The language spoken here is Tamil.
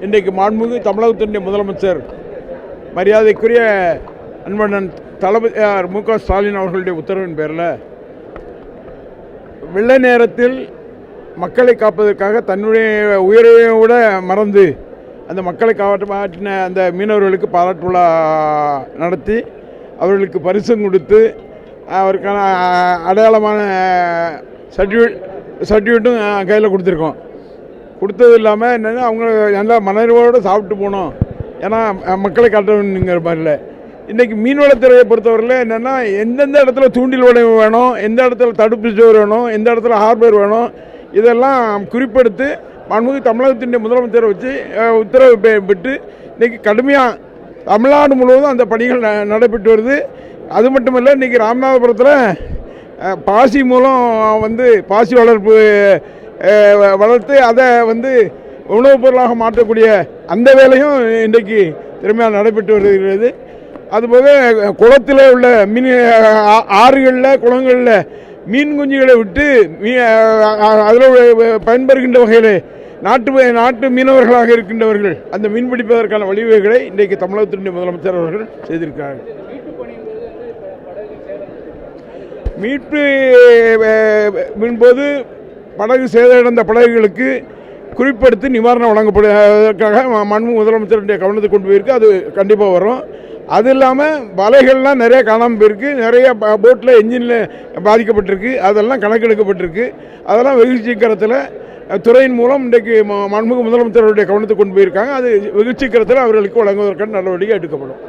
இன்றைக்கு மாண்புமிகு தமிழகத்தினுடைய முதலமைச்சர் மரியாதைக்குரிய அன்பண்ணன் தளபதியார் மு.க. ஸ்டாலின் அவர்களுடைய உத்தரவின் பேரில் வெள்ளை நேரத்தில் மக்களை காப்பதற்காக தன்னுடைய உயிரையை விட மறந்து அந்த மக்களை காப்பாற்றின அந்த மீனவர்களுக்கு பாராட்டு விழா நடத்தி அவர்களுக்கு பரிசும் கொடுத்து அவருக்கான அடையாளமான சர்டிஃபிகேட்டும் கையில் கொடுத்துருக்கோம். கொடுத்தது இல்லாமல் என்னென்னா அவங்க நல்லா மனநிறைவோடு சாப்பிட்டு போகணும், ஏன்னா மக்களை காட்டணுங்கிற மாதிரில இன்றைக்கி மீன்வளத்துறையை பொறுத்தவரையில் என்னென்னா எந்தெந்த இடத்துல தூண்டில் வளைவு வேணும், எந்த இடத்துல தடுப்பு சுவர் வேணும், எந்த இடத்துல ஹார்பர் வேணும், இதெல்லாம் குறிப்பெடுத்து மாண்புமிகு தமிழகத்தினுடைய முதலமைச்சரை வச்சு உத்தரவு பெற்று இன்றைக்கி கடுமையாக தமிழ்நாடு முழுவதும் அந்த பணிகள் நடைபெற்று வருது. அது மட்டும் இல்லை, இன்றைக்கி ராமநாதபுரத்தில் பாசி மூலம் பாசி வளர்த்து அதை உணவுப் பொருளாக மாற்றக்கூடிய அந்த வேலையும் இன்றைக்கு திறமையாக நடைபெற்று வருகிறது. அதுபோக குளத்தில் உள்ள மீன் ஆறுகளில் குளங்களில் மீன் குஞ்சுகளை விட்டு அதில் பயன்பெறுகின்ற வகையில் நாட்டு மீனவர்களாக இருக்கின்றவர்கள் அந்த மீன் பிடிப்பதற்கான வழிவகைகளை இன்றைக்கு தமிழகத்தினுடைய முதலமைச்சர் அவர்கள் செய்திருக்கிறார்கள். மீட்பு போது படகு சேதமடைந்த படகுகளுக்கு குறிப்பெடுத்து நிவாரணம் வழங்கப்படுவதற்காக மாண்புமிகு முதலமைச்சருடைய கவனத்தை கொண்டு போயிருக்கு. அது கண்டிப்பாக வரும். அது இல்லாமல் வலைகள்லாம் நிறைய காணாமல் போயிருக்கு, நிறைய போட்டில் என்ஜினில் பாதிக்கப்பட்டிருக்கு, அதெல்லாம் கணக்கெடுக்கப்பட்டிருக்கு. அதெல்லாம் வெகு சீக்கிரத்தில் துறையின் மூலம் இன்றைக்கு மாண்புமிகு முதலமைச்சருடைய கவனத்தை கொண்டு போயிருக்காங்க. அது வெகு சீக்கிரத்தில் அவர்களுக்கு வழங்குவதற்கான நடவடிக்கை எடுக்கப்படும்.